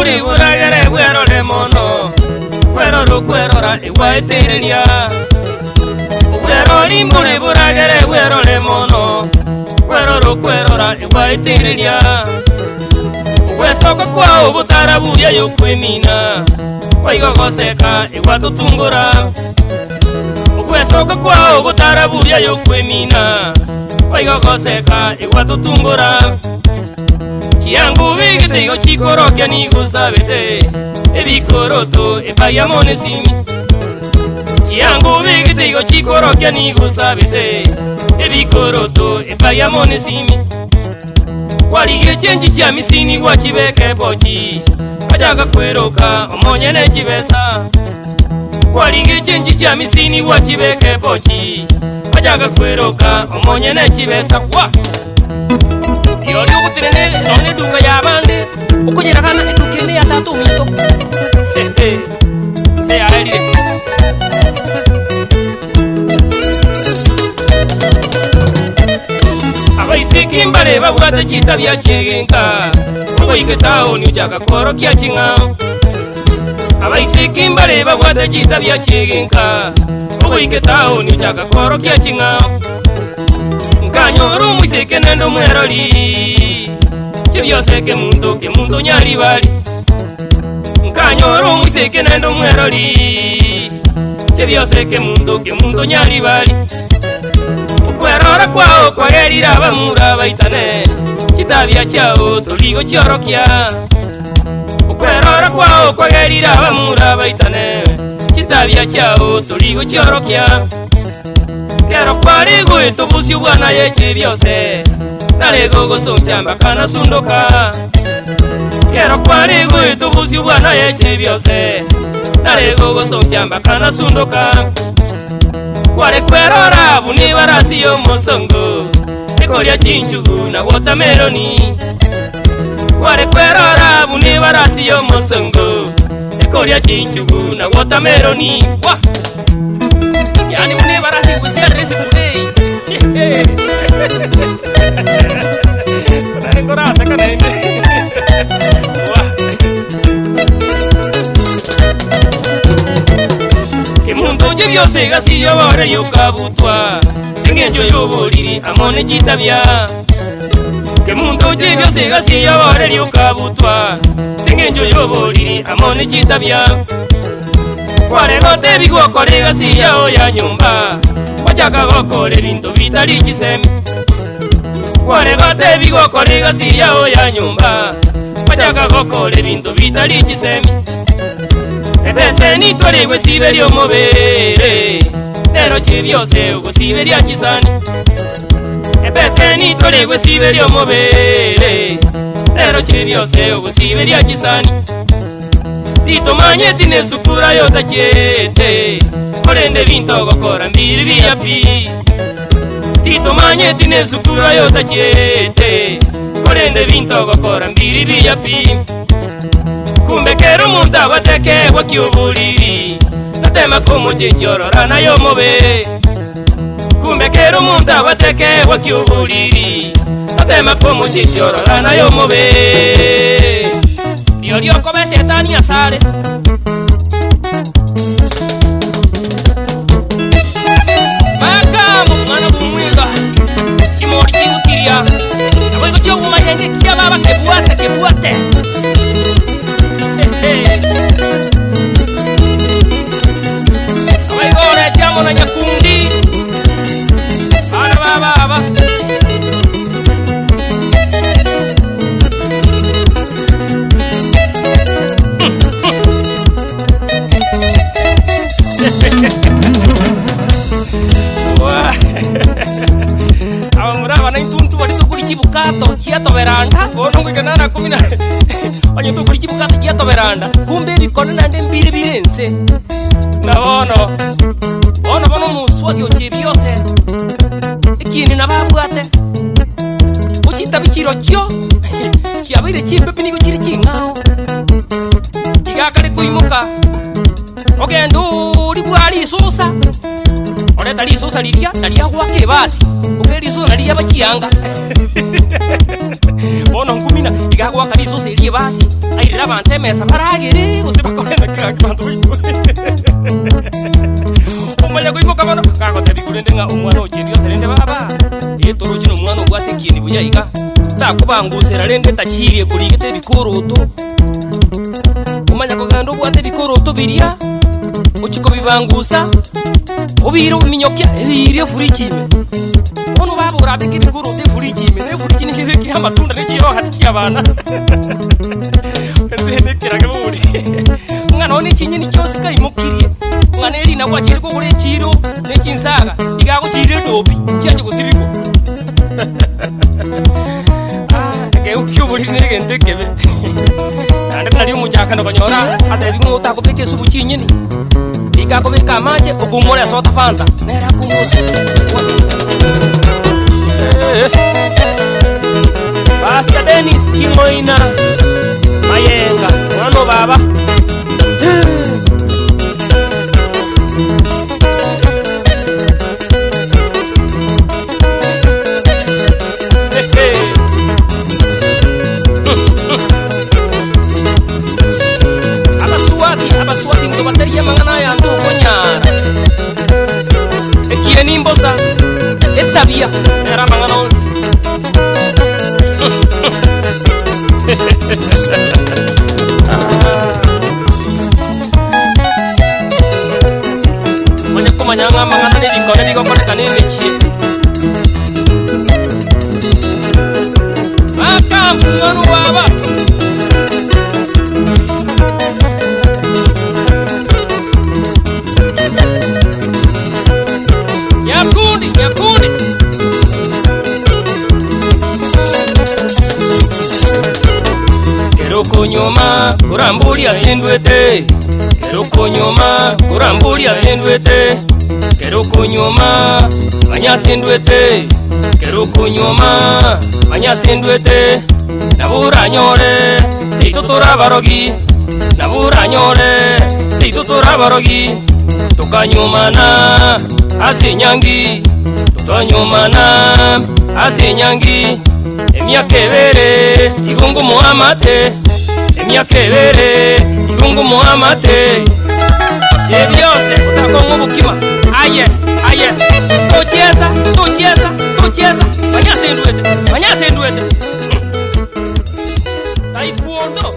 imburi buragere bwerore mono kwerora kwerora igwaitereria bwerora imburi buragere bwerore mono kwerora kwerora igwaitereria wesoko kwa ugutarabuya yukwimina waigogoseka igwatutungura wesoko kwa ugutarabuya yukwimina waigogoseka igwatutungura chiangu bigitigo chikorokia nigusabete ebikoroto ebayamone simi chiangu bigitigo chikorokia nigusabete ebikoroto ebayamone simi kwaligie chenji cha misini wachibeke pochi wajaga kweroka omonyene chibesa kwaligie chenji cha misini wachibeke pochi wajaga kweroka omonyene chibesa wa yori ugutirene none dunga yabande ukugera kana edukene ya tatu mito se yaelire abaisiki mbare babwate chita bya chegenka ugo iketao ni ujaga korokia chinga abaisiki mbare babwate chita bya chegenka ugo iketao ni ujaga korokia chinga nkanyoro mwiseke nendo mweroli chibyose ke muntu nyali bali nkanyoro mwiseke nendo mweroli chibyose ke muntu nyali bali kwerora kwao kwagerira bamura baitane chitabya chao tuligo chorokia kwerora kwao kwagerira bamura baitane chitabya chao tuligo chorokia kero kwaligo etubusi bwana yeche byose narego gosonjamba kana sundoka kero kwaligo etubusi bwana yeche byose narego gosonjamba kana sundoka kware kwerora buni barasi yo mosongo ekolia chinjugu na watermeloni kware kwerora buni barasi yo mosongo ekolia chinjugu na watermeloni wa yani buni barasi kusia resi budei kuna ngora sakana ende wa kimuntu byose gasiyo bare yukabutwa singenjo yoboriri amone chitabya kimuntu byose gasiyo bare yukabutwa singenjo yoboriri amone chitabya kware gote bigokore gasiyo ya nyumba wajaga gokore bintu bitali kisemi kware gote bigokore gasiyo ya nyumba wajaga gokore bintu bitali kisemi ebese nitwaligwe siberio mobere nero chibyose ugusiberia kisani ebese nitwaligwe siberio mobere nero chibyose ugusiberia kisani titomanye tine sukura yota chiete korende binto gokora mbiri biapi titomanye tine sukura yota chiete korende binto gokora mbiri biapi kumbe kero munda wateke wakiubuliri natema kumujinjorora nayo mobe kumbe kero munda wateke wakiubuliri natema kumujinjorora nayo mobe Dios come setani asale Makamu mwana bumwiga Chimori chingutiria Abego chobu mahende kia baba kebuate Abego le chamo na nyakundi Baba Amura bana intuntu bari to kuri kibukato kiato veranda kono ngikana kumina onye to kuri kibukato kiato veranda kumbe bikone nande mbiri birense nabono ono muswagi ochibyose ikini nababwate uchita bichiro kyo kiabire chimbe binigo chiri chingao igakare kuimuka ogendo libwali susa oreta lisusa liria nalia gwake basi ukeri susa nalia bachianga bono nkumina igagwa kariso serie basi airira bantemesa baragere usibakobenda kira kibantu bitu umanya kuiko kabano kagote bikurendenga umwana ojedio serende baba etoro kino umwana ogwatekiye ni buyayiga takubangusera rende tachirie kuligete bikoroto umanya ko gando bwate bikoroto biria uchiko bibangusa obiro minyokya ebiryo furikime ono babura bike bikoroto furikime ne furikine kiri amatunda ne kiyo hati abana ezene kirage buri umwana oni kinyini cyose kayimukirie umwana eri na kwakiri ko kure kiro ne kinsaga igago kire dobi cyaje gusibiko ukyuburi negende kebe ande nari umujaka banyora adabi ngota kubeke subu kinyini ikakobeka amaje ogumore sota fanta nera kumusi Basta Dennis Kimoina Mayenga mwana baba abaswati ndo bateria mangana ya ndo konyara ekire nimbosa etabia era mangana onsi mwenye kumanyanga mangana ne bikone bigokone kanene chi akambu mwana baba Yakundi Kero konyoma kuramburi asendwete Kero konyoma kuramburi asendwete Kero konyoma manya asendwete Kero konyoma manya asendwete Nabura nyore seitutura barogi Nabura nyore seitutura barogi Tukanyumana asinyangi tutonyumana asinyangi emyaka ebere igungu muhamate emyaka ebere igungu muhamate chebyose utakongo bukima aye tucheza manyasendwete taipuondo